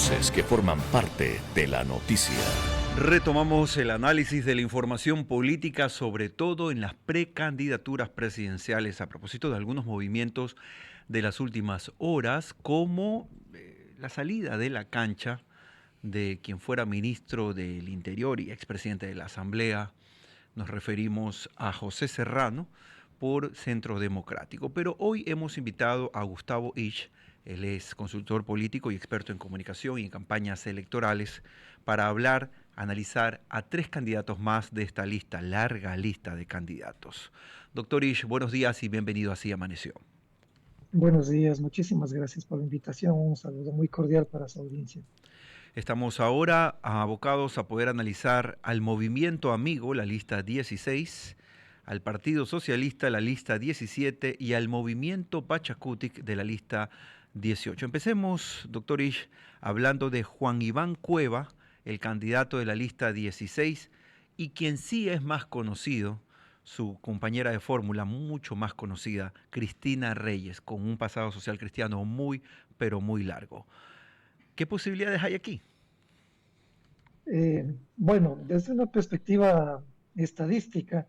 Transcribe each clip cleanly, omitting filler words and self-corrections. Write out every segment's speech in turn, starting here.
voces que forman parte de la noticia. Retomamos el análisis de la información política, sobre todo en las precandidaturas presidenciales, a propósito de algunos movimientos de las últimas horas, como la salida de la cancha de quien fuera ministro del Interior y expresidente de la Asamblea. Nos referimos a José Serrano por Centro Democrático. Pero hoy hemos invitado a Gustavo Ich. Él es consultor político y experto en comunicación y en campañas electorales, para hablar, analizar a 3 candidatos más de esta lista, larga lista de candidatos. Doctor Ish, buenos días y bienvenido a Así Amaneció. Buenos días, muchísimas gracias por la invitación. Un saludo muy cordial para su audiencia. Estamos ahora abocados a poder analizar al Movimiento Amigo, la lista 16, al Partido Socialista, la lista 17, y al Movimiento Pachacutic de la lista 18. Empecemos, doctor Ish, hablando de Juan Iván Cueva, el candidato de la lista 16, y quien sí es más conocido, su compañera de fórmula, mucho más conocida, Cristina Reyes, con un pasado social cristiano muy, pero muy largo. ¿Qué posibilidades hay aquí? Bueno, desde una perspectiva estadística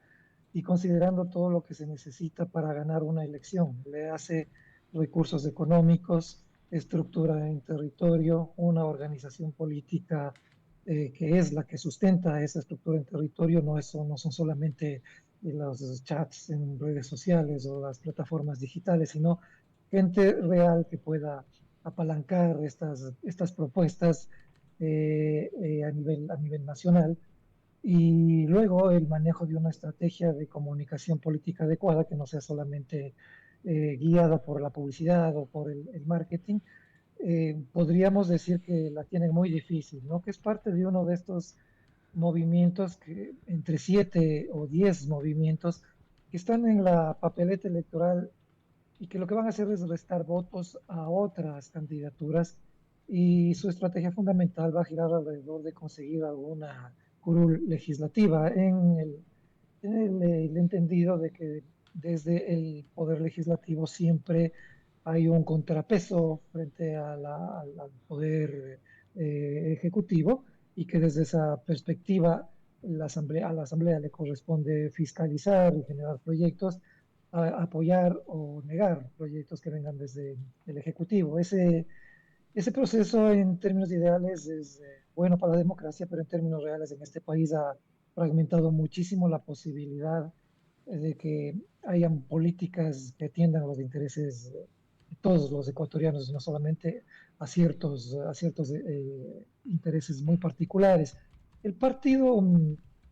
y considerando todo lo que se necesita para ganar una elección, le hace recursos económicos, estructura en territorio, una organización política que es la que sustenta esa estructura en territorio, no son solamente los chats en redes sociales o las plataformas digitales, sino gente real que pueda apalancar estas propuestas a nivel nacional, y luego el manejo de una estrategia de comunicación política adecuada que no sea solamente guiada por la publicidad o por el marketing. Podríamos decir que la tienen muy difícil, ¿no? Que es parte de uno de estos movimientos, que entre 7 o 10 movimientos que están en la papeleta electoral y que lo que van a hacer es restar votos a otras candidaturas, y su estrategia fundamental va a girar alrededor de conseguir alguna curul legislativa en el entendido de que desde el poder legislativo siempre hay un contrapeso frente al poder ejecutivo, y que desde esa perspectiva a la asamblea le corresponde fiscalizar y generar proyectos, apoyar o negar proyectos que vengan desde el ejecutivo. Ese proceso en términos ideales es bueno para la democracia, pero en términos reales en este país ha fragmentado muchísimo la posibilidad de que hayan políticas que atiendan a los intereses de todos los ecuatorianos, no solamente a ciertos intereses muy particulares. El partido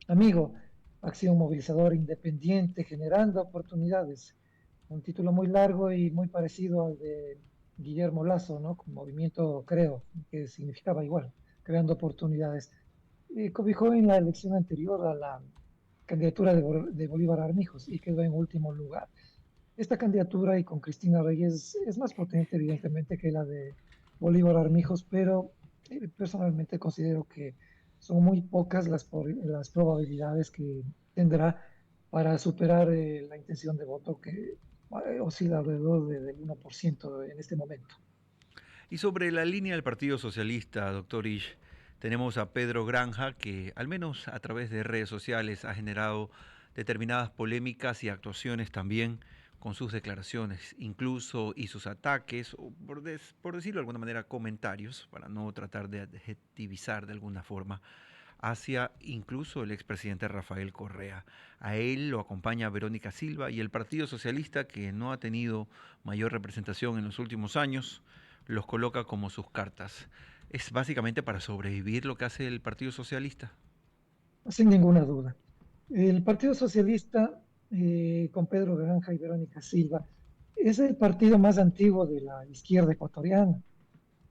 amigo, Acción Movilizadora Independiente, generando oportunidades, un título muy largo y muy parecido al de Guillermo Lazo, ¿no? Con Movimiento Creo, que significaba igual, creando oportunidades. Cobijó en la elección anterior a la candidatura de Bolívar Armijos y quedó en último lugar. Esta candidatura, y con Cristina Reyes, es más potente evidentemente que la de Bolívar Armijos, pero personalmente considero que son muy pocas las probabilidades que tendrá para superar la intención de voto, que oscila alrededor del 1% en este momento. Y sobre la línea del Partido Socialista, doctor Ish, tenemos a Pedro Granja, que al menos a través de redes sociales ha generado determinadas polémicas y actuaciones también con sus declaraciones, incluso, y sus ataques, o por decirlo de alguna manera, comentarios, para no tratar de adjetivizar de alguna forma, hacia incluso el expresidente Rafael Correa. A él lo acompaña Verónica Silva, y el Partido Socialista, que no ha tenido mayor representación en los últimos años, los coloca como sus cartas. ¿Es básicamente para sobrevivir lo que hace el Partido Socialista? Sin ninguna duda. El Partido Socialista, con Pedro Granja y Verónica Silva, es el partido más antiguo de la izquierda ecuatoriana,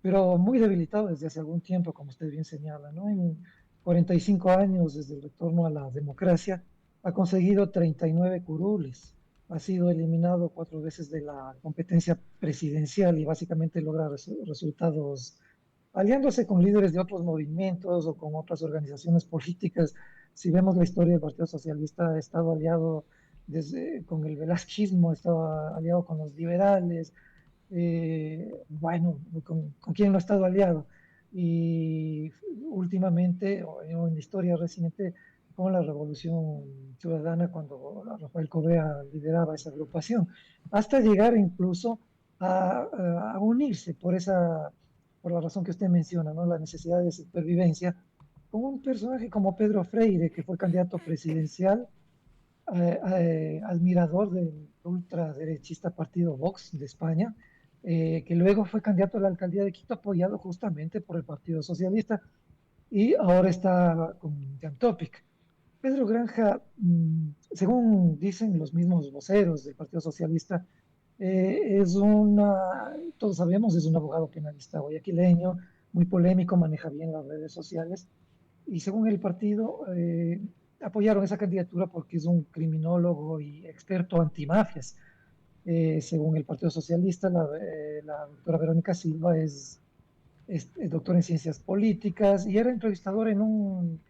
pero muy debilitado desde hace algún tiempo, como usted bien señala, ¿no? En 45 años desde el retorno a la democracia, ha conseguido 39 curules, ha sido eliminado 4 veces de la competencia presidencial y básicamente logra resultados aliándose con líderes de otros movimientos o con otras organizaciones políticas. Si vemos la historia del Partido Socialista, ha estado aliado con el velasquismo, estaba aliado con los liberales, bueno, con quién no ha estado aliado. y últimamente, o en la historia reciente, con la Revolución Ciudadana, cuando Rafael Correa lideraba esa agrupación, hasta llegar incluso a unirse por la razón que usted menciona, ¿no? La necesidad de supervivencia, con un personaje como Pedro Freire, que fue candidato presidencial, admirador del ultraderechista partido Vox de España, que luego fue candidato a la alcaldía de Quito, apoyado justamente por el Partido Socialista, y ahora está con Jan Topic. Pedro Granja, según dicen los mismos voceros del Partido Socialista, todos sabemos, es un abogado penalista guayaquileño, muy polémico, maneja bien las redes sociales, y según el partido, apoyaron esa candidatura porque es un criminólogo y experto antimafias. Según el Partido Socialista, la doctora Verónica Silva es doctora en ciencias políticas y era entrevistador en un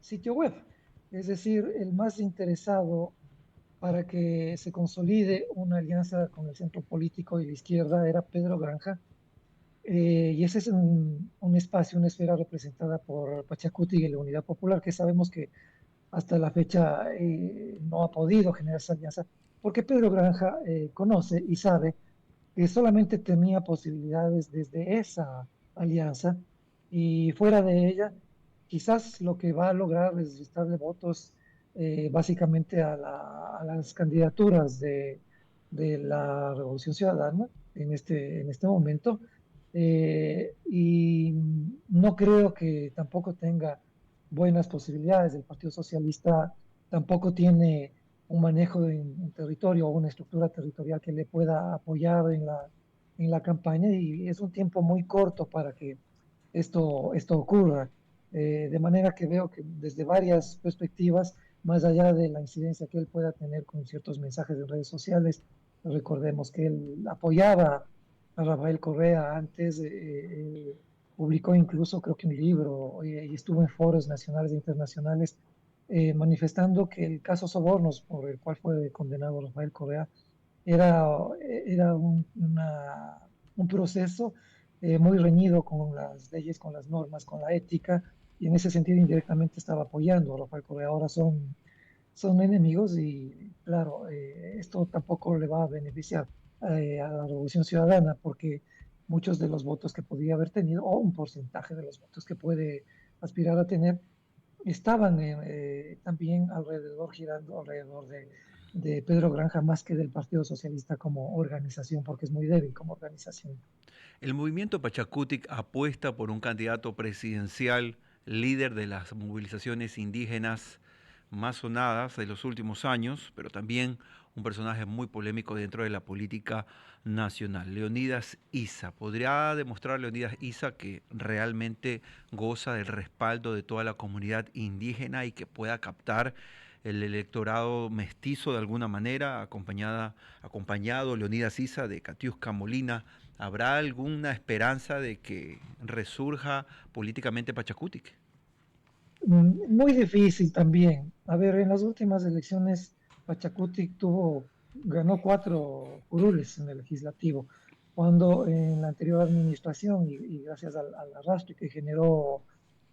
sitio web. Es decir, el más interesado para que se consolide una alianza con el centro político y la izquierda era Pedro Granja, y ese es un espacio, una esfera representada por Pachacuti y la Unidad Popular, que sabemos que hasta la fecha no ha podido generar esa alianza, porque Pedro Granja conoce y sabe que solamente tenía posibilidades desde esa alianza, y fuera de ella, quizás lo que va a lograr es restarle votos básicamente a las candidaturas de la Revolución Ciudadana en este momento, y no creo que tampoco tenga buenas posibilidades. El Partido Socialista tampoco tiene un manejo en territorio o una estructura territorial que le pueda apoyar en la campaña, y es un tiempo muy corto para que esto ocurra. De manera que veo que desde varias perspectivas, más allá de la incidencia que él pueda tener con ciertos mensajes de redes sociales, recordemos que él apoyaba a Rafael Correa antes, publicó incluso creo que un libro, y estuvo en foros nacionales e internacionales manifestando que el caso Sobornos por el cual fue condenado Rafael Correa era, era un proceso muy reñido con las leyes, con las normas, con la ética, y en ese sentido indirectamente estaba apoyando a Rafael Correa. Ahora son enemigos y claro, esto tampoco le va a beneficiar a la Revolución Ciudadana, porque muchos de los votos que podía haber tenido, o un porcentaje de los votos que puede aspirar a tener, estaban también girando alrededor de Pedro Granja, más que del Partido Socialista como organización, porque es muy débil como organización. El movimiento Pachacutic apuesta por un candidato presidencial, líder de las movilizaciones indígenas más sonadas de los últimos años, pero también un personaje muy polémico dentro de la política nacional, Leonidas Issa. ¿Podría demostrar Leonidas Issa que realmente goza del respaldo de toda la comunidad indígena y que pueda captar el electorado mestizo de alguna manera, acompañado Leonidas Issa de Katiuska Molina? ¿Habrá alguna esperanza de que resurja políticamente Pachacutic? Muy difícil también. A ver, en las últimas elecciones, Pachacuti ganó 4 curules en el legislativo, cuando en la anterior administración, y gracias al arrastre que generó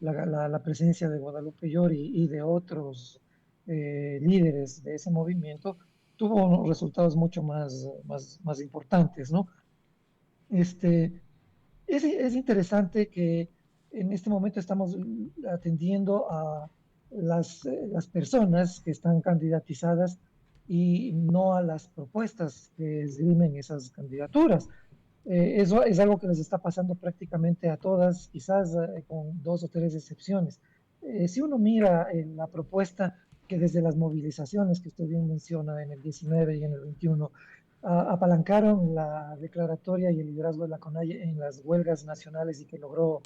la presencia de Guadalupe Llori y de otros líderes de ese movimiento, tuvo unos resultados mucho más importantes, ¿no? Este, es interesante que en este momento estamos atendiendo a las personas que están candidatizadas y no a las propuestas que esgrimen esas candidaturas. Eso es algo que les está pasando prácticamente a todas, quizás con 2 o 3 excepciones. Si uno mira la propuesta que desde las movilizaciones que usted bien menciona en el 19 y en el 21 apalancaron la declaratoria y el liderazgo de la CONAIE en las huelgas nacionales, y que logró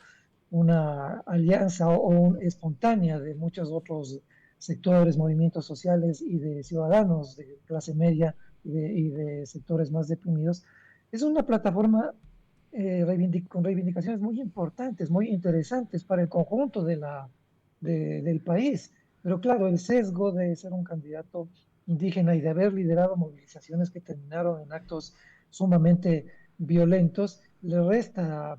una alianza espontánea de muchos otros sectores, movimientos sociales y de ciudadanos de clase media y de sectores más deprimidos, es una plataforma con reivindicaciones muy importantes, muy interesantes para el conjunto del país. Pero claro, el sesgo de ser un candidato indígena y de haber liderado movilizaciones que terminaron en actos sumamente violentos le resta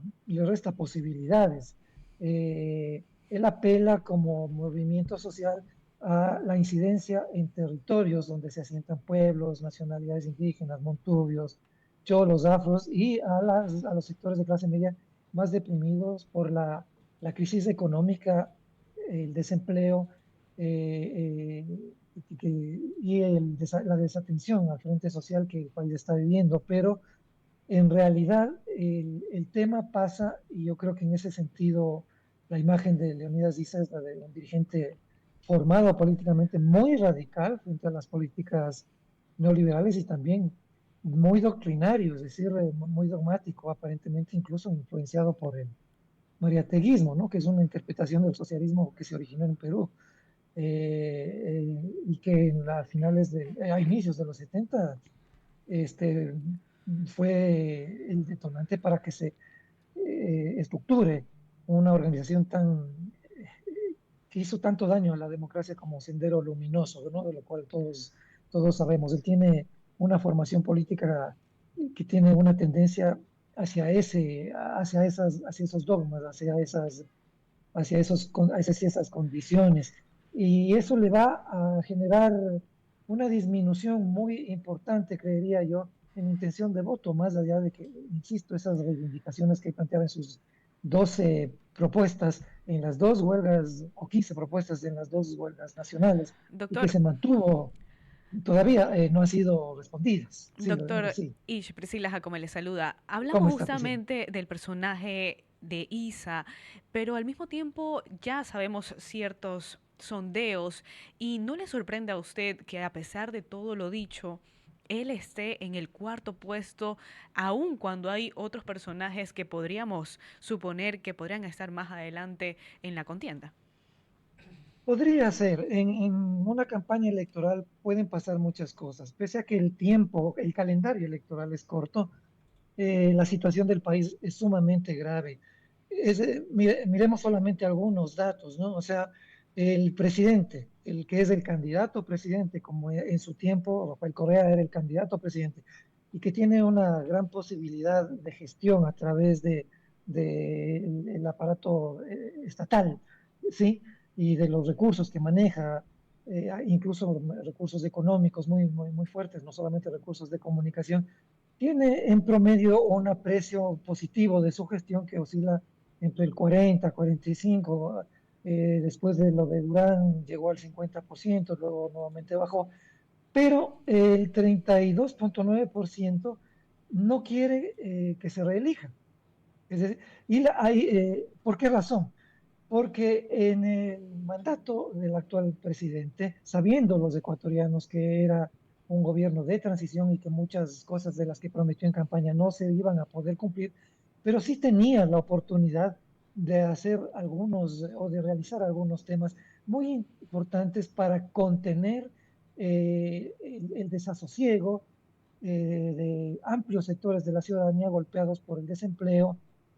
posibilidades. Él apela como movimiento social a la incidencia en territorios donde se asientan pueblos, nacionalidades indígenas, montubios, cholos, afros y a los sectores de clase media más deprimidos por la crisis económica, el desempleo y la desatención al frente social que el país está viviendo. Pero en realidad el tema pasa, y yo creo que en ese sentido la imagen de Leonidas Diza es la de un dirigente formado políticamente muy radical frente a las políticas neoliberales y también muy doctrinario, es decir, muy dogmático, aparentemente incluso influenciado por el mariateguismo, ¿no? Que es una interpretación del socialismo que se originó en Perú y que a inicios de los 70 este, fue el detonante para que se estructure una organización que hizo tanto daño a la democracia como Sendero Luminoso, ¿no? De lo cual todos sabemos. Él tiene una formación política que tiene una tendencia hacia esos dogmas, hacia esas condiciones. Y eso le va a generar una disminución muy importante, creería yo, en intención de voto, más allá de que, insisto, esas reivindicaciones que planteaba en sus 12 propuestas en las dos huelgas, o 15 propuestas en las dos huelgas nacionales, y que Doctor, se mantuvo, todavía no han sido respondidas. Sí, doctor sí. Ish, Priscila Jacome le saluda. ¿Cómo Hablamos está, Priscila? justamente del personaje de Isa, pero al mismo tiempo ya sabemos ciertos sondeos y no le sorprende a usted que a pesar de todo lo dicho, él esté en el cuarto puesto, aun cuando hay otros personajes que podríamos suponer que podrían estar más adelante en la contienda. Podría ser, en una campaña electoral pueden pasar muchas cosas, pese a que el tiempo, el calendario electoral es corto, la situación del país es sumamente grave. Miremos solamente algunos datos, ¿no? O sea, el presidente, el que es el candidato presidente, como en su tiempo Rafael Correa era el candidato presidente, y que tiene una gran posibilidad de gestión a través el aparato estatal, ¿sí? Y de los recursos que maneja, incluso recursos económicos muy fuertes, no solamente recursos de comunicación, tiene en promedio un aprecio positivo de su gestión que oscila entre el 40, 45, después de lo de Durán llegó al 50%, luego nuevamente bajó, pero el 32,9% no quiere que se reelija. Es decir, ¿por qué razón? Porque en el mandato del actual presidente, sabiendo los ecuatorianos que era un gobierno de transición y que muchas cosas de las que prometió en campaña no se iban a poder cumplir, pero sí tenía la oportunidad de hacer algunos o de realizar algunos temas muy importantes para contener el desasosiego de amplios sectores de la ciudadanía golpeados por el desempleo,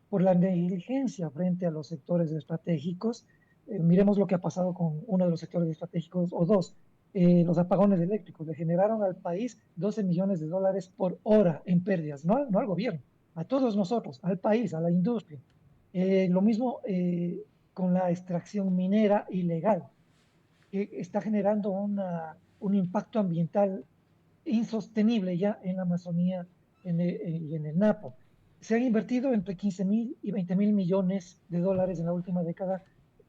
por la negligencia frente a los sectores estratégicos. Miremos lo que ha pasado con uno de los sectores estratégicos o dos, los apagones eléctricos. Le generaron al país 12 millones de dólares por hora en pérdidas, no al gobierno, a todos nosotros, al país, a la industria. Lo mismo con la extracción minera ilegal, que está generando un impacto ambiental insostenible ya en la Amazonía y en el Napo. Se han invertido entre 15.000 y 20.000 millones de dólares en la última década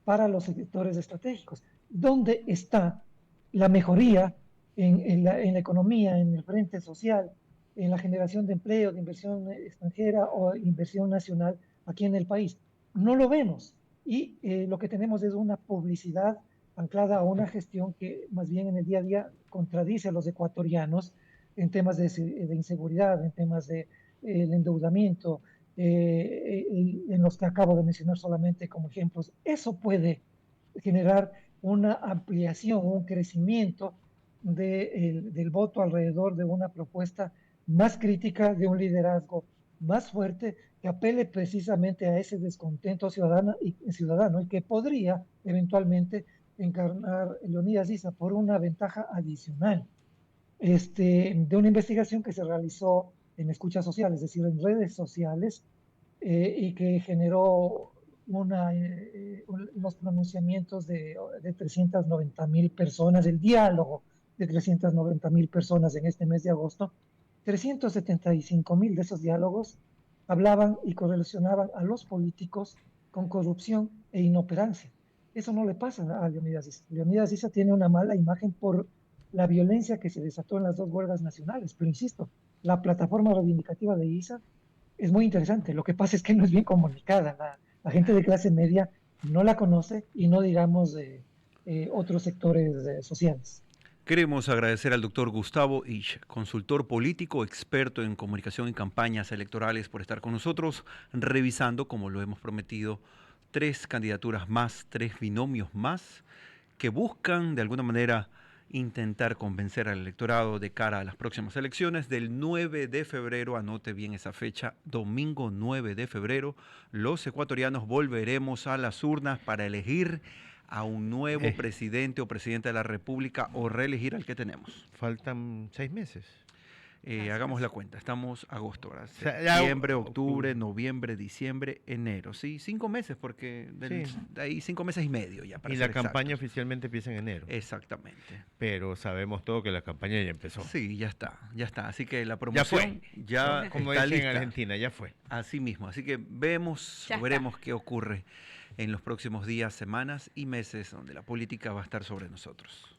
para los sectores estratégicos. ¿Dónde está la mejoría en la economía, en el frente social, en la generación de empleo, de inversión extranjera o inversión nacional aquí en el país? No lo vemos. Y lo que tenemos es una publicidad anclada a una gestión que más bien en el día a día contradice a los ecuatorianos en temas de inseguridad, en temas de endeudamiento, en los que acabo de mencionar solamente como ejemplos. Eso puede generar una ampliación, un crecimiento del voto alrededor de una propuesta más crítica, de un liderazgo más fuerte, que apele precisamente a ese descontento ciudadano y que podría eventualmente encarnar Leonidas Issa por una ventaja adicional de una investigación que se realizó en escucha social, es decir, en redes sociales, y que generó los pronunciamientos de 390.000 personas, el diálogo de 390.000 personas en este mes de agosto. 375.000 de esos diálogos hablaban y correlacionaban a los políticos con corrupción e inoperancia. Eso no le pasa a Leonidas Issa. Leonidas Issa tiene una mala imagen por la violencia que se desató en las dos huelgas nacionales, pero insisto, la plataforma reivindicativa de Issa es muy interesante. Lo que pasa es que no es bien comunicada. La gente de clase media no la conoce y no digamos de otros sectores sociales. Queremos agradecer al doctor Gustavo Isch, consultor político, experto en comunicación y campañas electorales, por estar con nosotros, revisando, como lo hemos prometido, 3 candidaturas más, 3 binomios más, que buscan de alguna manera intentar convencer al electorado de cara a las próximas elecciones del 9 de febrero. Anote bien esa fecha, domingo 9 de febrero, los ecuatorianos volveremos a las urnas para elegir a un nuevo presidente o presidenta de la República o reelegir al que tenemos. Faltan 6 meses. Hagamos la cuenta, estamos agosto, ahora, sea, septiembre, octubre, noviembre, diciembre, enero. Sí, 5 meses, porque de ahí 5 meses y medio ya. Para y ser la campaña exactos. oficialmente empieza en enero. Exactamente. Pero sabemos todo que la campaña ya empezó. Sí, ya está. Así que la promoción ya como está dicen lista. en Argentina, ya fue. Así mismo. Así que veremos qué ocurre en los próximos días, semanas y meses donde la política va a estar sobre nosotros.